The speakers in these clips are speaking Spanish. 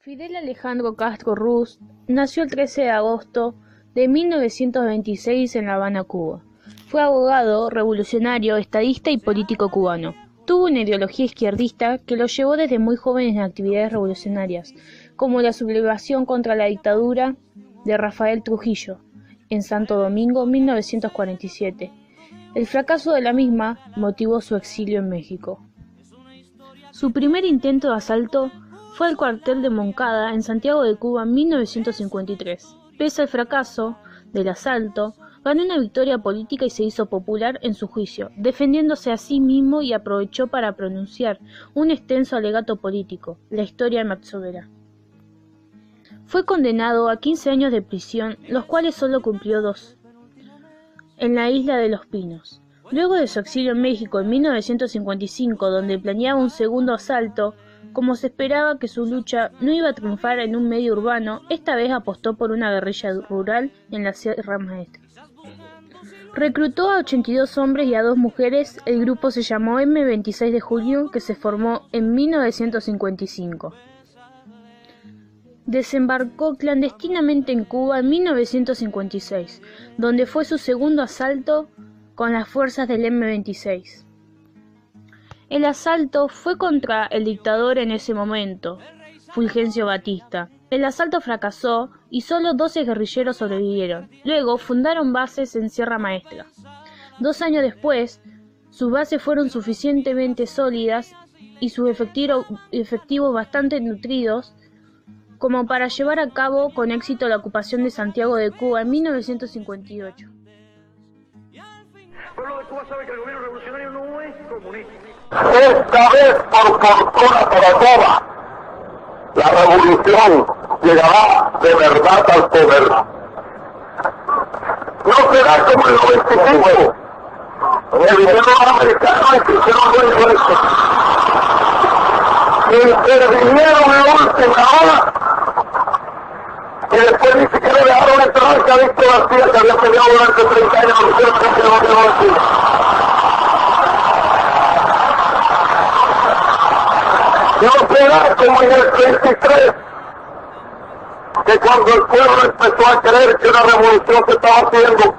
Fidel Alejandro Castro Ruz nació el 13 de agosto de 1926 en La Habana, Cuba. Fue abogado, revolucionario, estadista y político cubano. Tuvo una ideología izquierdista que lo llevó desde muy joven en actividades revolucionarias, como la sublevación contra la dictadura de Rafael Trujillo en Santo Domingo, 1947. El fracaso de la misma motivó su exilio en México. Su primer intento de asalto fue al cuartel de Moncada en Santiago de Cuba en 1953. Pese al fracaso del asalto, ganó una victoria política y se hizo popular en su juicio, defendiéndose a sí mismo y aprovechó para pronunciar un extenso alegato político, la historia de Matsuura. Fue condenado a 15 años de prisión, los cuales solo cumplió 2, en la isla de Los Pinos. Luego de su exilio en México en 1955, donde planeaba un segundo asalto, como se esperaba que su lucha no iba a triunfar en un medio urbano, esta vez apostó por una guerrilla rural en la Sierra Maestra. Reclutó a 82 hombres y a 2 mujeres. El grupo se llamó M26 de Julio, que se formó en 1955. Desembarcó clandestinamente en Cuba en 1956, donde fue su segundo asalto con las fuerzas del M26. El asalto fue contra el dictador en ese momento, Fulgencio Batista. El asalto fracasó y solo 12 guerrilleros sobrevivieron. Luego fundaron bases en Sierra Maestra. 2 años después, sus bases fueron suficientemente sólidas y sus efectivos bastante nutridos como para llevar a cabo con éxito la ocupación de Santiago de Cuba en 1958. El pueblo de Cuba sabe que el gobierno revolucionario no es comunista. Esta vez, por fortuna para todas, la revolución llegará de verdad al poder. No será como el 95. El gobierno americano hicieron buen gesto. Intervinieron en la última hora y después ni siquiera dejaron entrar a Víctor García, que había peleado durante 30 años con el gobierno de Cuba. No será como en el 33, que cuando el pueblo empezó a creer que una revolución se estaba haciendo,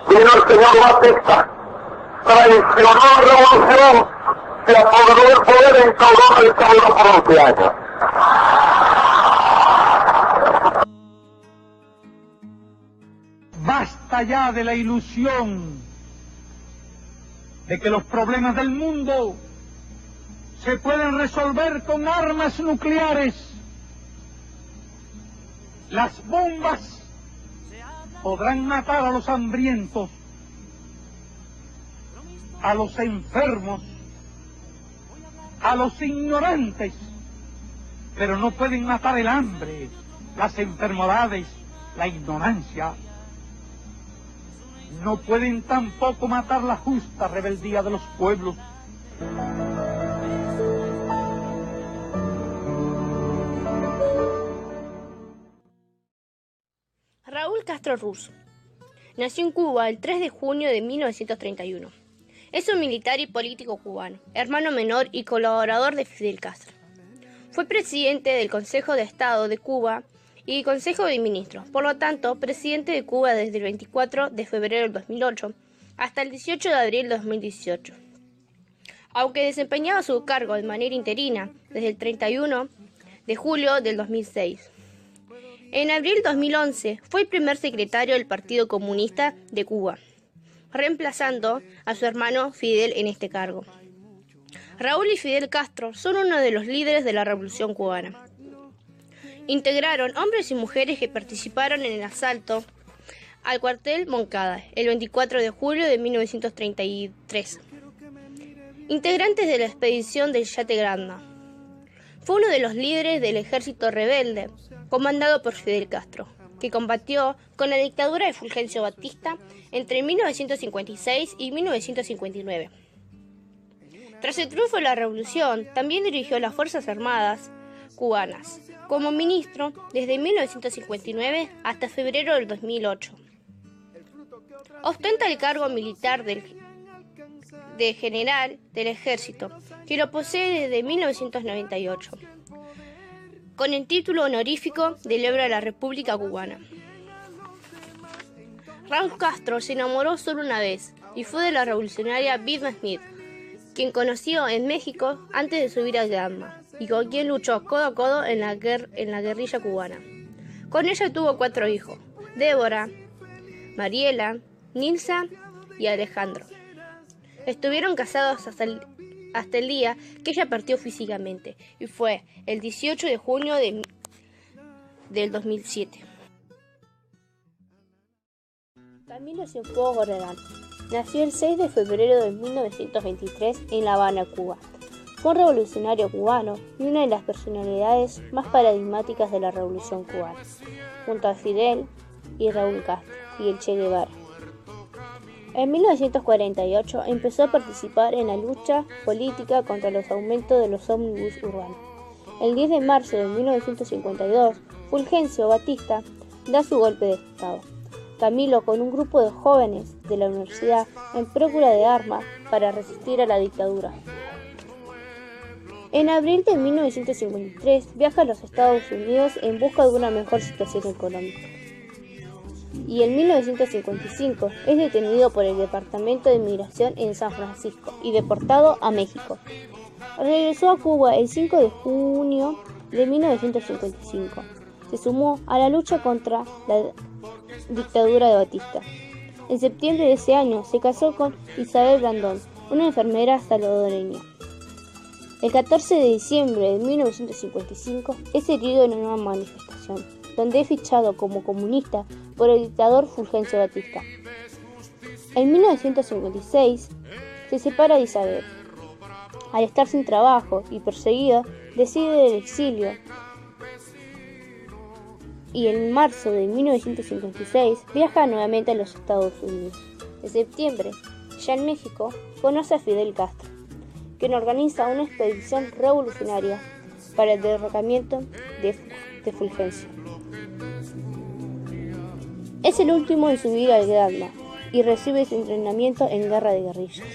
vino el señor Batista, traicionó la revolución, se apoderó del poder e instauró la dictadura por 11 años. Basta ya de la ilusión de que los problemas del mundo se pueden resolver con armas nucleares. Las bombas podrán matar a los hambrientos, a los enfermos, a los ignorantes, pero no pueden matar el hambre, las enfermedades, la ignorancia. No pueden tampoco matar la justa rebeldía de los pueblos. Raúl Castro Ruz nació en Cuba el 3 de junio de 1931. Es un militar y político cubano, hermano menor y colaborador de Fidel Castro. Fue presidente del Consejo de Estado de Cuba y Consejo de Ministros, por lo tanto, presidente de Cuba desde el 24 de febrero del 2008 hasta el 18 de abril del 2018. Aunque desempeñaba su cargo de manera interina desde el 31 de julio del 2006. En abril de 2011 fue el primer secretario del Partido Comunista de Cuba, reemplazando a su hermano Fidel en este cargo. Raúl y Fidel Castro son uno de los líderes de la Revolución Cubana. Integraron hombres y mujeres que participaron en el asalto al cuartel Moncada el 24 de julio de 1933. Integrantes de la expedición del Yate Grande. Fue uno de los líderes del ejército rebelde, comandado por Fidel Castro, que combatió con la dictadura de Fulgencio Batista entre 1956 y 1959. Tras el triunfo de la revolución, también dirigió las Fuerzas Armadas cubanas, como ministro desde 1959 hasta febrero del 2008. Ostenta el cargo militar de general del ejército, que lo posee desde 1998. con el título honorífico del héroe de la República Cubana. Raúl Castro se enamoró solo una vez y fue de la revolucionaria Vilma Smith, quien conoció en México antes de subir a Granma y con quien luchó codo a codo en la guerrilla cubana. Con ella tuvo 4 hijos: Débora, Mariela, Nilsa y Alejandro. Estuvieron casados hasta el día que ella partió físicamente, y fue el 18 de junio del 2007. Camilo Cienfuegos Gordán nació el 6 de febrero de 1923 en La Habana, Cuba. Fue un revolucionario cubano y una de las personalidades más paradigmáticas de la Revolución cubana, junto a Fidel y Raúl Castro y el Che Guevara. En 1948 empezó a participar en la lucha política contra los aumentos de los ómnibus urbanos. El 10 de marzo de 1952, Fulgencio Batista da su golpe de Estado. Camilo, con un grupo de jóvenes de la universidad, en procura de armas para resistir a la dictadura. En abril de 1953 viaja a los Estados Unidos en busca de una mejor situación económica. Y en 1955 es detenido por el Departamento de Migración en San Francisco y deportado a México. Regresó a Cuba el 5 de junio de 1955. Se sumó a la lucha contra la dictadura de Batista. En septiembre de ese año se casó con Isabel Blandón, una enfermera salvadoreña. El 14 de diciembre de 1955 es herido en una manifestación, donde es fichado como comunista por el dictador Fulgencio Batista. En 1956 se separa de Isabel. Al estar sin trabajo y perseguido, decide el exilio. Y en marzo de 1956 viaja nuevamente a los Estados Unidos. En septiembre, ya en México, conoce a Fidel Castro, quien organiza una expedición revolucionaria para el derrocamiento de Fulgencio. Es el último en subir al Granma y recibe su entrenamiento en guerra de guerrillas.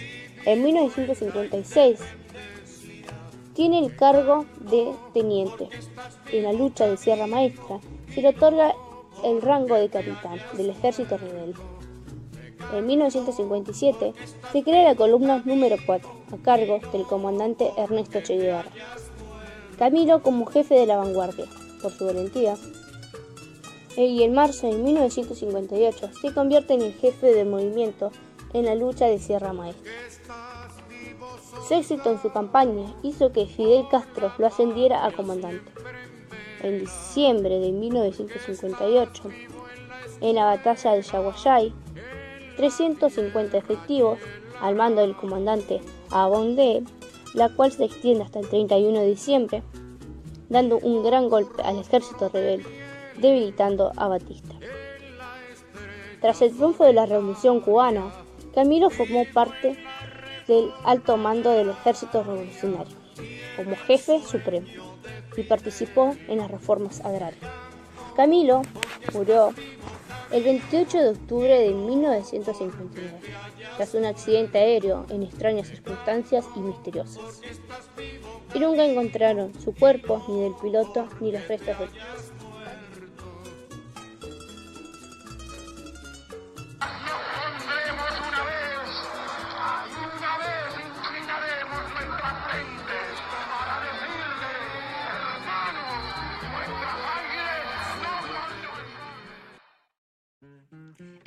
En 1956 tiene el cargo de teniente. En la lucha de Sierra Maestra se le otorga el rango de capitán del ejército rebelde. En 1957 se crea la columna número 4, a cargo del comandante Ernesto Che Guevara. Camilo como jefe de la vanguardia, por su valentía. Y en marzo de 1958 se convierte en el jefe del movimiento en la lucha de Sierra Maestra. Su éxito en su campaña hizo que Fidel Castro lo ascendiera a comandante. En diciembre de 1958, en la batalla de Yaguayay, 350 efectivos, al mando del comandante Abondé, la cual se extiende hasta el 31 de diciembre, dando un gran golpe al ejército rebelde, debilitando a Batista. Tras el triunfo de la Revolución cubana, Camilo formó parte del alto mando del ejército revolucionario, como jefe supremo, y participó en las reformas agrarias. Camilo murió el 28 de octubre de 1959, tras un accidente aéreo en extrañas circunstancias y misteriosas. Y nunca encontraron su cuerpo, ni del piloto, ni los restos del piloto.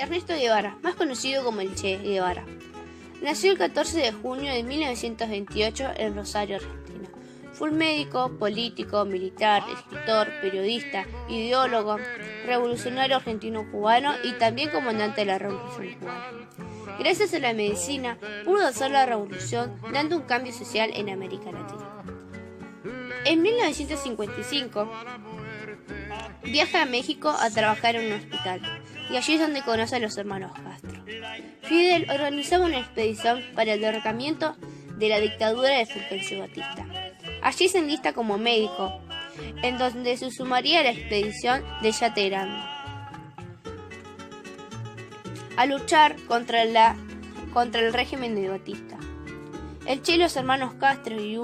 Ernesto Guevara, más conocido como el Che Guevara, nació el 14 de junio de 1928 en Rosario, Argentina. Fue un médico, político, militar, escritor, periodista, ideólogo, revolucionario argentino-cubano y también comandante de la Revolución cubana. Gracias a la medicina pudo hacer la revolución, dando un cambio social en América Latina. En 1955 viaja a México a trabajar en un hospital, y allí es donde conoce a los hermanos Castro. Fidel organizaba una expedición para el derrocamiento de la dictadura de Fulgencio Batista. Allí se enlista como médico, en donde se sumaría a la expedición de Yate Grande a luchar contra el régimen de Batista. El Che y los hermanos Castro y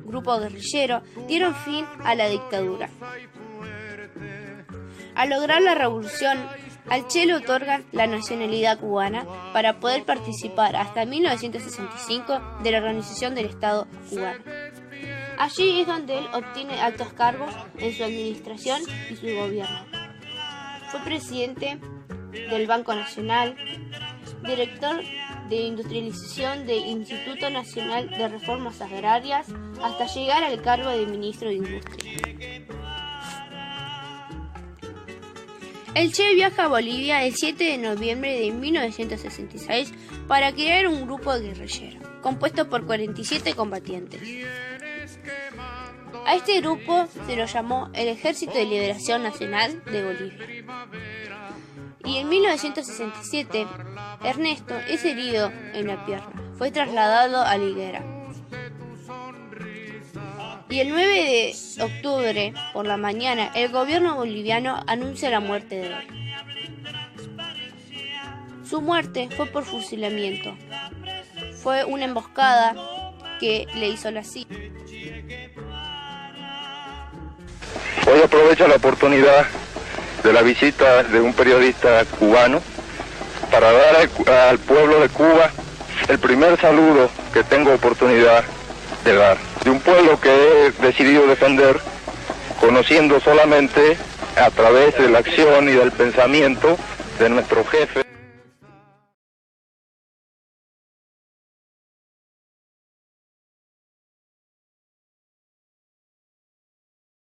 grupo guerrillero, dieron fin a la dictadura. Al lograr la revolución, al Che le otorgan la nacionalidad cubana para poder participar hasta 1965 de la organización del Estado cubano. Allí es donde él obtiene altos cargos en su administración y su gobierno. Fue presidente del Banco Nacional, director de industrialización del Instituto Nacional de Reformas Agrarias, hasta llegar al cargo de ministro de Industria. El Che viaja a Bolivia el 7 de noviembre de 1966 para crear un grupo guerrillero, compuesto por 47 combatientes. A este grupo se lo llamó el Ejército de Liberación Nacional de Bolivia. Y en 1967, Ernesto es herido en la pierna. Fue trasladado a Liguera. Y el 9 de octubre, por la mañana, el gobierno boliviano anuncia la muerte de él. Su muerte fue por fusilamiento. Fue una emboscada que le hizo la CIA. Hoy aprovecho la oportunidad de la visita de un periodista cubano para dar al pueblo de Cuba el primer saludo que tengo oportunidad de dar. De un pueblo que he decidido defender, conociendo solamente a través de la acción y del pensamiento de nuestro jefe.